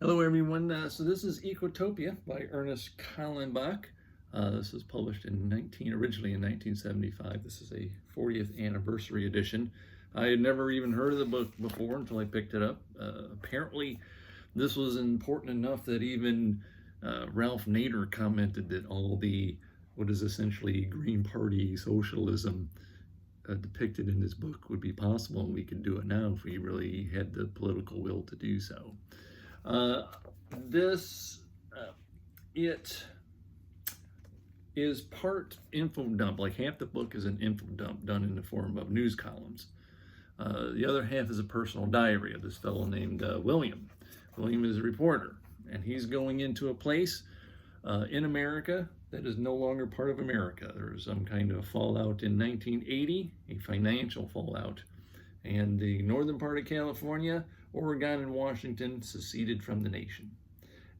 Hello, everyone. So this is Ecotopia by Ernest Callenbach. This was published originally in 1975. This is a 40th anniversary edition. I had never even heard of the book before until I picked it up. Apparently, this was important enough that even Ralph Nader commented that all the what is essentially Green Party socialism depicted in this book would be possible, and we could do it now if we really had the political will to do so. It is part info dump, like half the book is an info dump done in the form of news columns. The other half is a personal diary of this fellow named William. William is a reporter, and he's going into a place in America that is no longer part of America. There was some kind of fallout in 1980, a financial fallout, and the northern part of California, Oregon, and Washington seceded from the nation.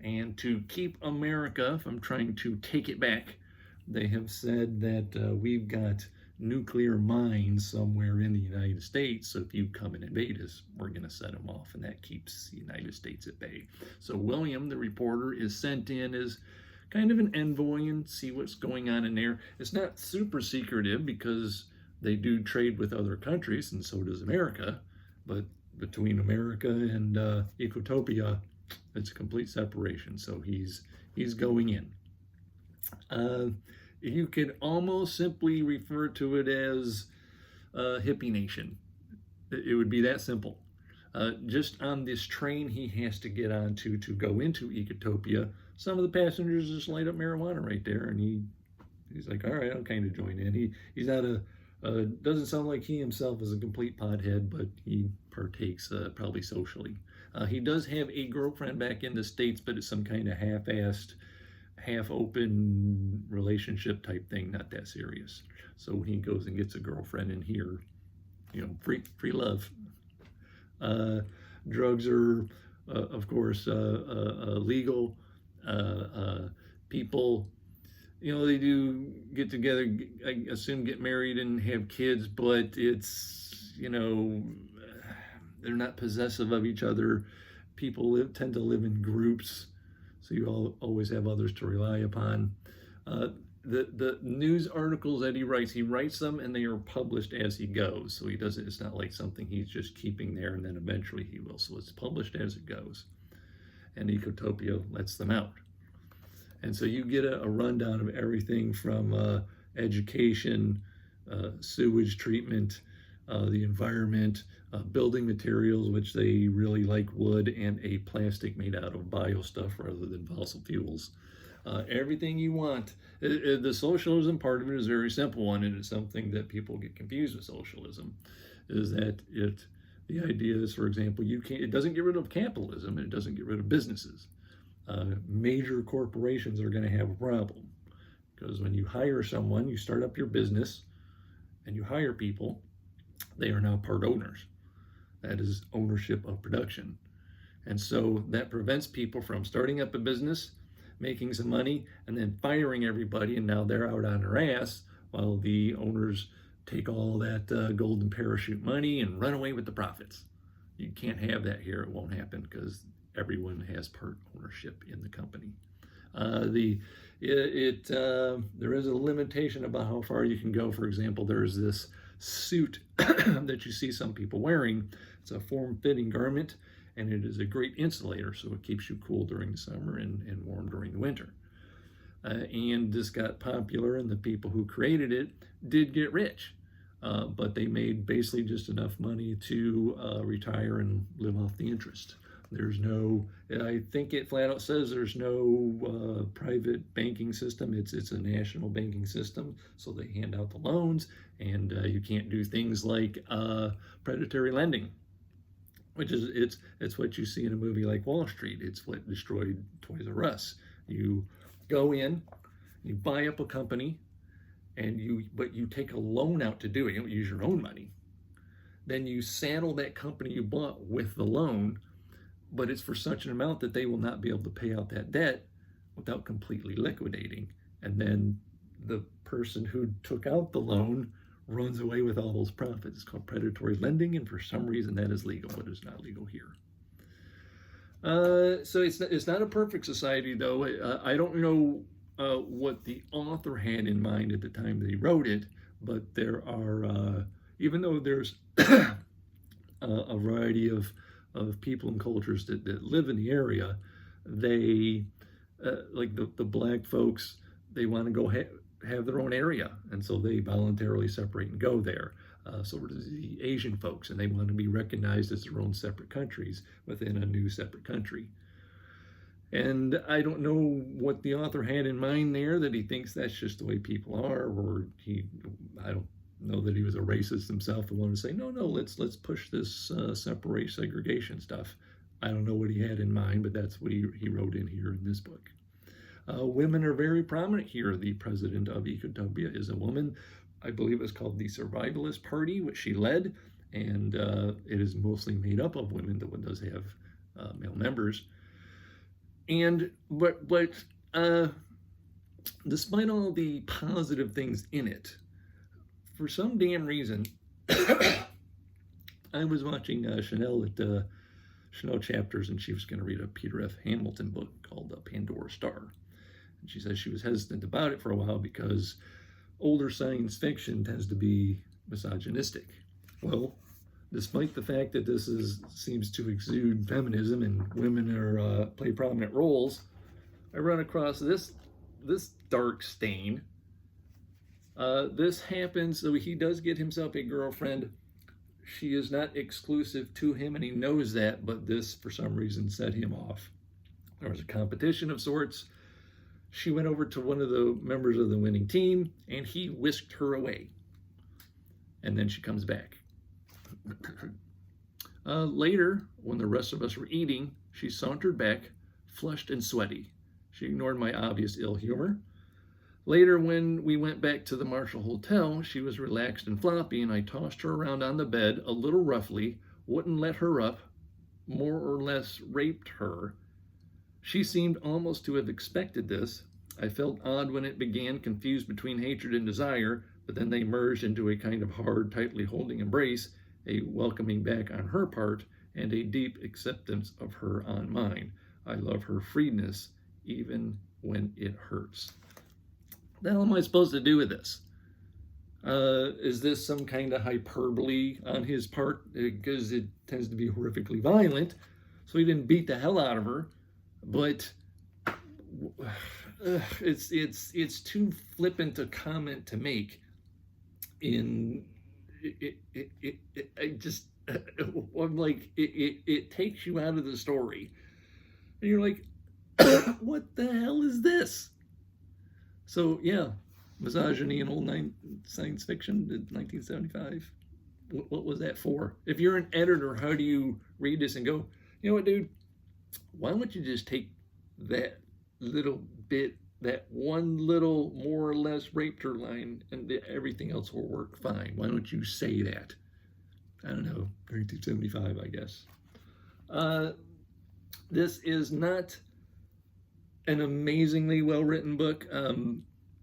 And to keep America from trying to take it back, they have said that we've got nuclear mines somewhere in the United States, so if you come and invade us, we're going to set them off, and that keeps the United States at bay. So William, the reporter, is sent in as kind of an envoy and see what's going on in there. It's not super secretive because they do trade with other countries, and so does America, but between America and Ecotopia, it's a complete separation. So he's going in. You could almost simply refer to it as hippie nation. It would be that simple. Just on this train he has to get on to go into Ecotopia, some of the passengers just light up marijuana right there, and he's like, all right, I'll kind of join in. He's not doesn't sound like he himself is a complete pothead, but he partakes probably socially. He does have a girlfriend back in the States, but it's some kind of half-assed, half-open relationship type thing, not that serious. So when he goes and gets a girlfriend in here, free love. Drugs are, of course, legal. People, they do get together, I assume get married and have kids, but it's, they're not possessive of each other. People tend to live in groups, so you always have others to rely upon. The news articles that he writes them, and they are published as he goes. So he doesn't, it's not like something he's just keeping there and then eventually he will. So it's published as it goes. And Ecotopia lets them out. And so you get a rundown of everything from education, sewage treatment, the environment, building materials, which they really like wood, and a plastic made out of bio stuff rather than fossil fuels. Everything you want. The socialism part of it is a very simple one, and it's something that people get confused with socialism, is that the idea is, for example, it doesn't get rid of capitalism, and it doesn't get rid of businesses. Major corporations are going to have a problem, because when you hire someone, you start up your business, and you hire people, they are now part owners. That is ownership of production. And so that prevents people from starting up a business, making some money, and then firing everybody, and now they're out on their ass while the owners take all that golden parachute money and run away with the profits. You can't have that here. It won't happen because everyone has part ownership in the company. There is a limitation about how far you can go. For example, there's this suit that you see some people wearing. It's a form-fitting garment, and it is a great insulator, so it keeps you cool during the summer and warm during the winter. And this got popular, and the people who created it did get rich, but they made basically just enough money to retire and live off the interest. There's no, I think it flat out says there's no private banking system. It's a national banking system, so they hand out the loans, and you can't do things like predatory lending, which is it's what you see in a movie like Wall Street. It's what destroyed Toys R Us. You go in, you buy up a company, but you take a loan out to do it. You don't use your own money. Then you saddle that company you bought with the loan, but it's for such an amount that they will not be able to pay out that debt without completely liquidating. And then the person who took out the loan runs away with all those profits. It's called predatory lending, and for some reason that is legal, but it's not legal here. So it's not a perfect society, though. I don't know what the author had in mind at the time that he wrote it, but there are, even though there's a variety of people and cultures that live in the area, they, like the black folks, they want to go have their own area, and so they voluntarily separate and go there. So does the Asian folks, and they want to be recognized as their own separate countries within a new separate country. And I don't know what the author had in mind there, that he thinks that's just the way people are, or I don't know that he was a racist himself and wanted to say, no, let's push this separate segregation stuff. I don't know what he had in mind, but that's what he wrote in here in this book. Women are very prominent here. The president of Ecotopia is a woman. I believe it's called the Survivalist Party, which she led, and it is mostly made up of women, though it does have male members. And but despite all the positive things in it, for some damn reason, I was watching Chanel at Chanel Chapters, and she was going to read a Peter F. Hamilton book called Pandora Star. And she says she was hesitant about it for a while because older science fiction tends to be misogynistic. Well, despite the fact that this seems to exude feminism and women are play prominent roles, I run across this dark stain. This happens, so he does get himself a girlfriend. She is not exclusive to him, and he knows that, but this, for some reason, set him off. There was a competition of sorts. She went over to one of the members of the winning team, and he whisked her away. And then she comes back. Later, when the rest of us were eating, she sauntered back, flushed and sweaty. She ignored my obvious ill humor. Later, when we went back to the Marshall Hotel, she was relaxed and floppy, and I tossed her around on the bed a little roughly, wouldn't let her up, more or less raped her. She seemed almost to have expected this. I felt odd when it began, confused between hatred and desire, but then they merged into a kind of hard, tightly holding embrace, a welcoming back on her part, and a deep acceptance of her on mine. I love her freeness, even when it hurts. What the hell am I supposed to do with this? Is this some kind of hyperbole on his part? Because it tends to be horrifically violent. So he didn't beat the hell out of her, but it's too flippant a comment to make. I'm like, it takes you out of the story, and you're like, what the hell is this? So yeah, misogyny in old science fiction, 1975. What was that for? If you're an editor, how do you read this and go, you know what, dude? Why don't you just take that little bit, that one little more or less raped her line, and everything else will work fine? Why don't you say that? I don't know, 1975, I guess. This is not an amazingly well-written book.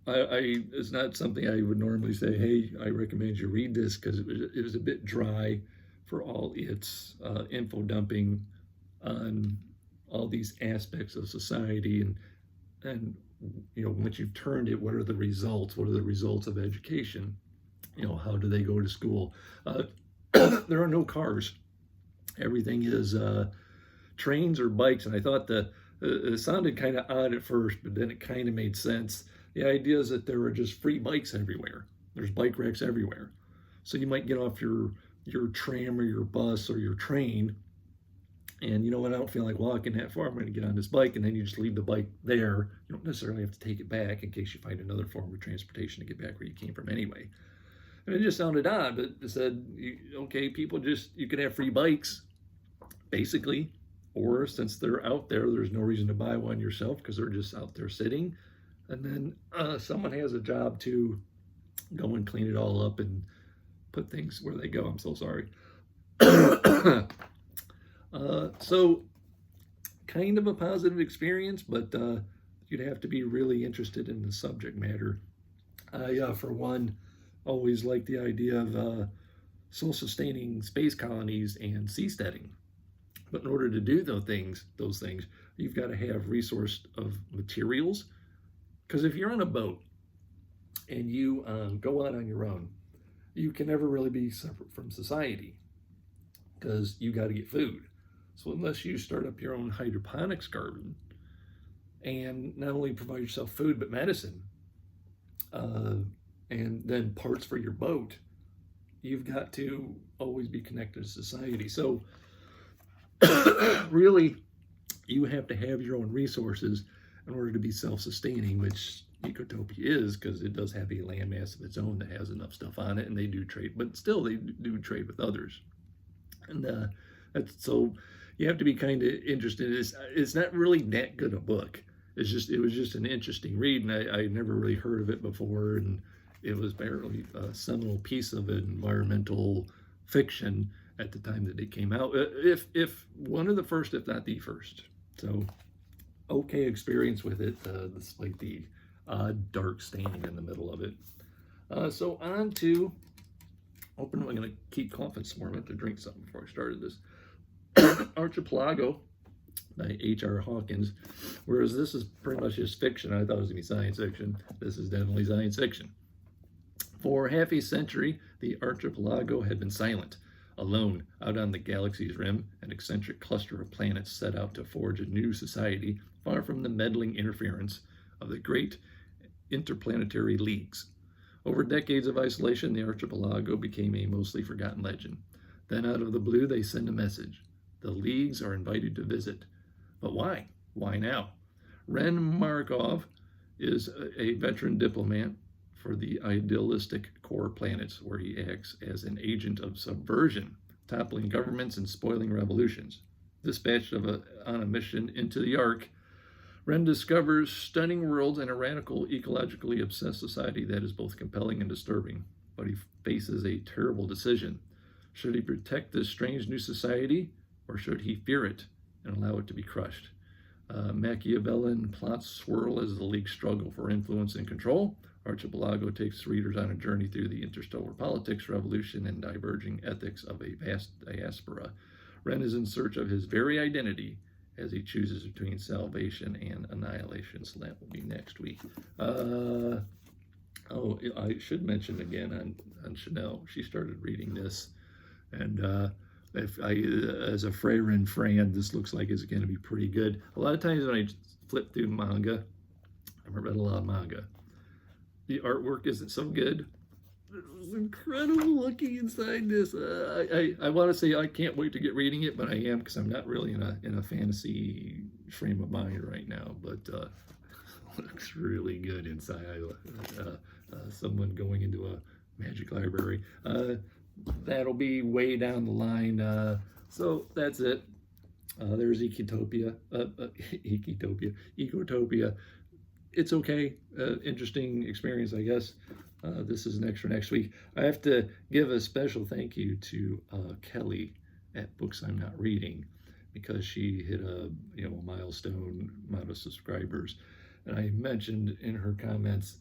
It's not something I would normally say, hey, I recommend you read this, because it was a bit dry for all its info dumping on all these aspects of society, and you know, once you've turned it, what are the results? What are the results of education? You know, how do they go to school? There are no cars. Everything is trains or bikes, and I thought that it sounded kind of odd at first, but then it kind of made sense. The idea is that there are just free bikes everywhere. There's bike racks everywhere. So you might get off your tram or your bus or your train, and you know what, I don't feel like walking that far, I'm going to get on this bike, and then you just leave the bike there. You don't necessarily have to take it back in case you find another form of transportation to get back where you came from anyway. And it just sounded odd, but it said, okay, you could have free bikes, basically, or since they're out there, there's no reason to buy one yourself because they're just out there sitting. And then someone has a job to go and clean it all up and put things where they go. I'm so sorry. So kind of a positive experience, but you'd have to be really interested in the subject matter. I, for one, always like the idea of self-sustaining space colonies and seasteading. But in order to do those things, you've got to have resource of materials. Because if you're on a boat and you go out on your own, you can never really be separate from society because you got to get food. So unless you start up your own hydroponics garden and not only provide yourself food but medicine, and then parts for your boat, you've got to always be connected to society. So really, you have to have your own resources in order to be self-sustaining, which Ecotopia is, because it does have a landmass of its own that has enough stuff on it, and they do trade, but still they do trade with others. And so you have to be kind of interested. It's not really that good a book. It was just an interesting read, and I never really heard of it before, and it was barely a seminal piece of environmental fiction at the time that it came out. If one of the first, if not the first. So, okay experience with it, despite the odd dark staining in the middle of it. So on to, I'm going to keep coughing some more. I meant to drink something before I started this. Archipelago by H.R. Hawkins. Whereas this is pretty much just fiction. I thought it was going to be science fiction. This is definitely science fiction. For half a century, the archipelago had been silent. Alone, out on the galaxy's rim, an eccentric cluster of planets set out to forge a new society, far from the meddling interference of the great interplanetary leagues. Over decades of isolation, the archipelago became a mostly forgotten legend. Then out of the blue, they send a message. The leagues are invited to visit. But why? Why now? Ren Markov is a veteran diplomat for the idealistic core planets, where he acts as an agent of subversion, toppling governments and spoiling revolutions. Dispatched on a mission into the Ark, Ren discovers stunning worlds and a radical, ecologically obsessed society that is both compelling and disturbing. But he faces a terrible decision. Should he protect this strange new society, or should he fear it and allow it to be crushed? Machiavellian plots swirl as the League struggle for influence and control. Archipelago takes readers on a journey through the interstellar politics, revolution, and diverging ethics of a vast diaspora. Ren is in search of his very identity as he chooses between salvation and annihilation. So that will be next week. Oh, I should mention again on Chanel. She started reading this, and as a Freyrin fan, this looks like it's going to be pretty good. A lot of times when I flip through manga, I've read a lot of manga, the artwork isn't so good. It's incredible looking inside this. I want to say I can't wait to get reading it, but I am, because I'm not really in a fantasy frame of mind right now. But looks really good inside. Someone going into a magic library. That'll be way down the line. So that's it. There's Ecotopia. Ecotopia. It's okay. Interesting experience, I guess. This is an extra next week. I have to give a special thank you to Kelly at Books I'm Not Reading, because she hit a milestone amount of subscribers. And I mentioned in her comments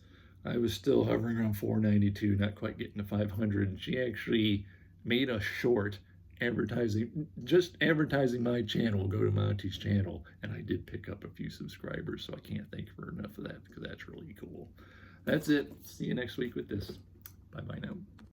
I was still hovering around 492, not quite getting to 500. And she actually made a short just advertising my channel. Go to Monty's channel, and I did pick up a few subscribers, so I can't thank her enough for that, because that's really cool. That's it. See you next week with this. Bye-bye now.